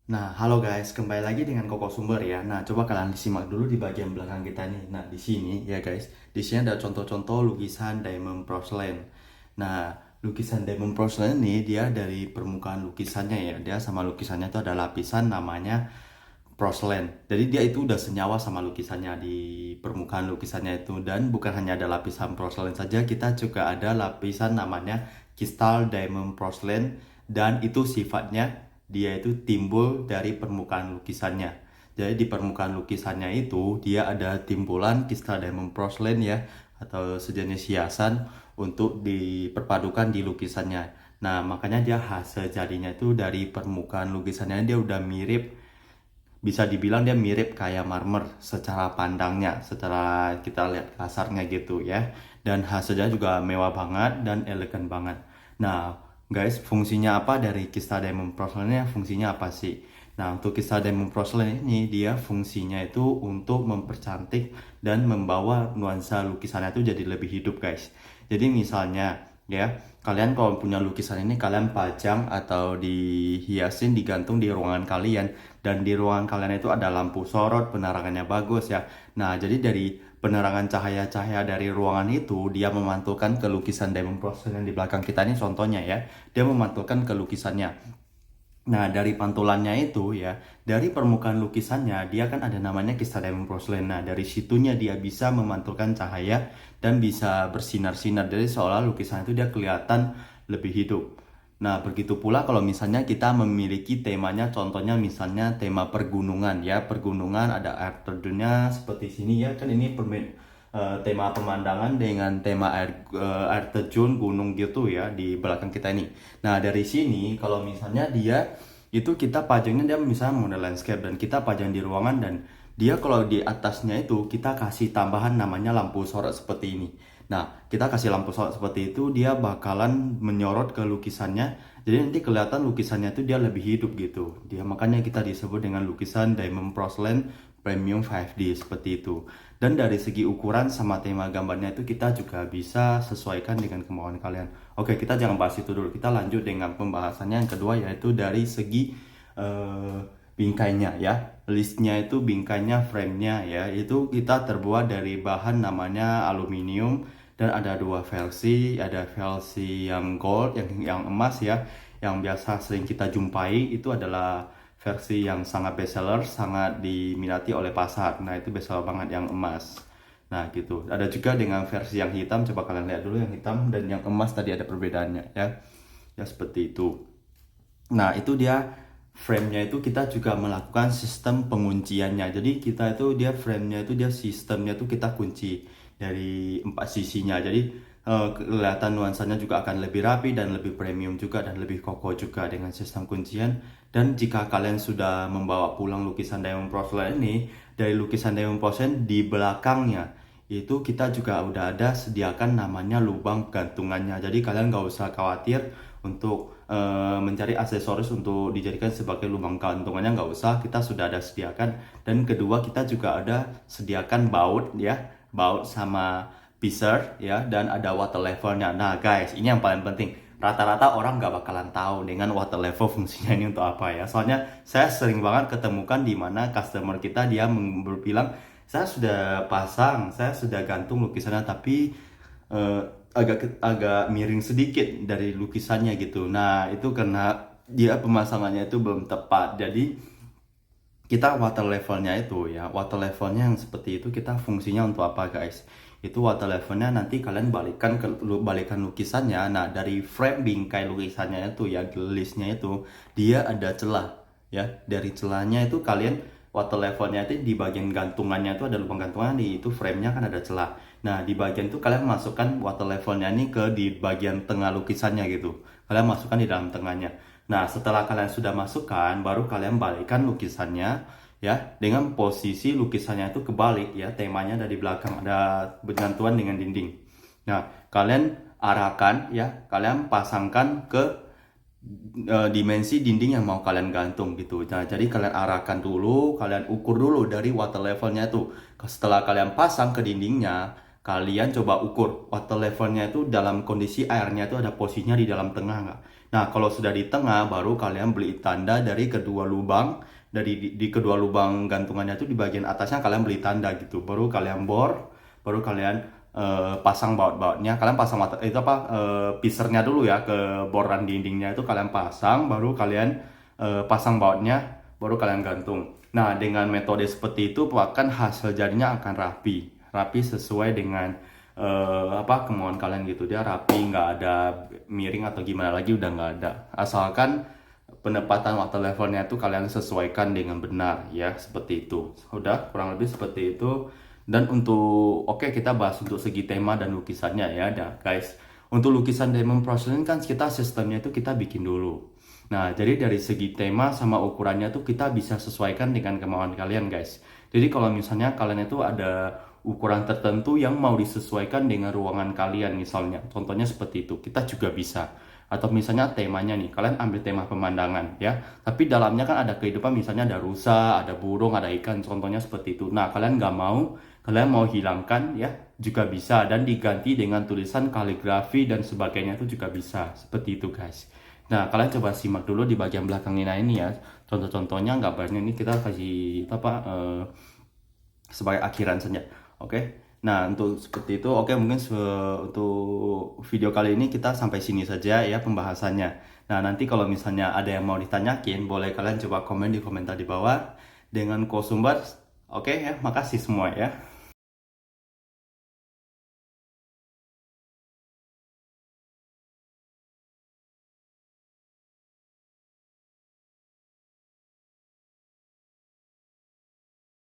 Nah, halo guys, kembali lagi dengan Koko Sumber ya. Nah, coba kalian disimak dulu di bagian belakang kita nih. Nah, di sini ya guys, di sini ada contoh-contoh lukisan diamond porcelain. Nah, lukisan diamond porcelain ini dia dari permukaan lukisannya ya. Dia sama lukisannya itu ada lapisan namanya porcelain. Jadi dia itu udah senyawa sama lukisannya di permukaan lukisannya itu. Dan bukan hanya ada lapisan porcelain saja, kita juga ada lapisan namanya kristal diamond porcelain, dan itu sifatnya dia itu timbul dari permukaan lukisannya. Jadi di permukaan lukisannya itu dia ada timbulan kristal diamond porcelain ya, atau sejenis hiasan untuk diperpadukan di lukisannya. Nah, makanya dia hasil jadinya itu dari permukaan lukisannya dia udah mirip, bisa dibilang dia mirip kayak marmer secara pandangnya, secara kita lihat kasarnya gitu ya. Dan hasilnya juga mewah banget dan elegan banget. Nah, guys, fungsinya apa dari Kista Diamond Porcelain ini? Fungsinya apa sih? Nah, untuk Kista Diamond Porcelain ini dia fungsinya itu untuk mempercantik dan membawa nuansa lukisannya itu jadi lebih hidup, guys. Jadi misalnya ya, kalian kalau punya lukisan ini kalian pajang atau dihiasin, digantung di ruangan kalian, dan di ruangan kalian itu ada lampu sorot, penerangannya bagus ya. Nah, jadi dari penerangan cahaya-cahaya dari ruangan itu dia memantulkan ke lukisan diamond porcelain yang di belakang kita ini, contohnya ya. Dia memantulkan ke lukisannya. Nah, dari pantulannya itu ya, dari permukaan lukisannya, dia kan ada namanya kristal diamond porcelain. Nah, dari situnya dia bisa memantulkan cahaya dan bisa bersinar-sinar. Jadi seolah lukisan itu dia kelihatan lebih hidup. Nah, begitu pula kalau misalnya kita memiliki temanya, contohnya misalnya tema pergunungan ya. Pergunungan ada air terjunnya seperti sini ya, kan ini tema pemandangan dengan tema air terjun gunung gitu ya di belakang kita ini. Nah, dari sini kalau misalnya dia itu kita pajangnya, dia misalnya model landscape dan kita pajang di ruangan, dan dia kalau di atasnya itu kita kasih tambahan namanya lampu sorot seperti ini. Nah, kita kasih lampu sorot seperti itu, dia bakalan menyorot ke lukisannya. Jadi nanti kelihatan lukisannya itu dia lebih hidup gitu. Dia makanya kita disebut dengan lukisan diamond porcelain premium 5D seperti itu. Dan dari segi ukuran sama tema gambarnya itu kita juga bisa sesuaikan dengan kemauan kalian. Oke, kita jangan bahas itu dulu. Kita lanjut dengan pembahasannya yang kedua, yaitu dari segi eh, bingkainya ya. Listnya itu bingkainya, frame-nya ya. Itu kita terbuat dari bahan namanya aluminium, dan ada dua versi. Ada versi yang gold, yang emas ya. Yang biasa sering kita jumpai itu adalah versi yang sangat bestseller, sangat diminati oleh pasar. Nah, itu bestseller banget yang emas. Nah, gitu. Ada juga dengan versi yang hitam, coba kalian lihat dulu yang hitam dan yang emas tadi ada perbedaannya ya. Ya seperti itu. Nah, itu dia frame-nya itu kita juga melakukan sistem pengunciannya. Jadi kita itu dia frame-nya itu dia sistemnya itu kita kunci dari empat sisinya. Jadi kelihatan nuansanya juga akan lebih rapi dan lebih premium juga dan lebih kokoh juga dengan sistem kuncian. Dan jika kalian sudah membawa pulang lukisan diamond porcelain ini, dari lukisan diamond porcelain di belakangnya itu kita juga udah ada sediakan namanya lubang gantungannya. Jadi kalian nggak usah khawatir untuk mencari aksesoris untuk dijadikan sebagai lubang gantungannya, nggak usah, kita sudah ada sediakan. Dan kedua, kita juga ada sediakan baut ya, baut sama pisser ya, dan ada water levelnya. Nah guys, ini yang paling penting, rata-rata orang nggak bakalan tahu dengan water level fungsinya ini untuk apa ya. Soalnya saya sering banget ketemukan di mana customer kita dia bilang, saya sudah pasang, saya sudah gantung lukisannya, tapi eh, agak miring sedikit dari lukisannya gitu. Nah, itu karena dia pemasangannya itu belum tepat. Jadi kita water levelnya itu ya, water levelnya yang seperti itu kita fungsinya untuk apa guys? Itu water levelnya nanti kalian balikan lukisannya. Nah, dari frame bingkai lukisannya itu ya, listnya itu dia ada celah ya. Dari celahnya itu kalian water levelnya itu di bagian gantungannya itu ada lubang gantungan, di itu frame-nya kan ada celah. Nah, di bagian itu kalian masukkan water levelnya ini ke di bagian tengah lukisannya gitu. Kalian masukkan di dalam tengahnya. Nah, setelah kalian sudah masukkan, baru kalian balikkan lukisannya ya, dengan posisi lukisannya itu kebalik ya, temanya dari belakang, ada bergantuan dengan dinding. Nah, kalian arahkan ya, kalian pasangkan ke dimensi dinding yang mau kalian gantung gitu. Nah, jadi kalian arahkan dulu, kalian ukur dulu dari water levelnya tuh. Setelah kalian pasang ke dindingnya, kalian coba ukur water levelnya itu dalam kondisi airnya itu ada posisinya di dalam tengah nggak. Nah, kalau sudah di tengah, baru kalian beli tanda dari kedua lubang, di kedua lubang gantungannya itu di bagian atasnya kalian beli tanda gitu. Baru kalian bor, baru kalian pasang baut-bautnya. Kalian pasang pisernya dulu ya ke boran dindingnya itu kalian pasang, baru kalian pasang bautnya, baru kalian gantung. Nah, dengan metode seperti itu, bahkan hasil jadinya akan rapi sesuai dengan kemauan kalian gitu. Dia rapi, nggak ada miring atau gimana lagi, udah nggak ada. Asalkan penempatan water levelnya itu kalian sesuaikan dengan benar ya, seperti itu. Udah kurang lebih seperti itu. Dan kita bahas untuk segi tema dan lukisannya ya, guys. Untuk lukisan diamond porcelain kan kita sistemnya itu kita bikin dulu. Nah, jadi dari segi tema sama ukurannya tuh kita bisa sesuaikan dengan kemauan kalian, guys. Jadi kalau misalnya kalian itu ada ukuran tertentu yang mau disesuaikan dengan ruangan kalian misalnya, contohnya seperti itu, kita juga bisa. Atau misalnya temanya nih, kalian ambil tema pemandangan ya, tapi dalamnya kan ada kehidupan, misalnya ada rusa, ada burung, ada ikan, contohnya seperti itu. Nah, kalian nggak mau, kalian mau hilangkan ya, juga bisa, dan diganti dengan tulisan kaligrafi dan sebagainya itu juga bisa, seperti itu guys. Nah, kalian coba simak dulu di bagian belakang ini ya, contoh-contohnya, gambarnya ini kita kasih sebagai akhiran saja. Oke. Nah, untuk seperti itu, mungkin untuk video kali ini kita sampai sini saja ya pembahasannya. Nah, nanti kalau misalnya ada yang mau ditanyakin, boleh kalian coba komen di komentar di bawah dengan co-sumber. Oke ya, makasih semua ya.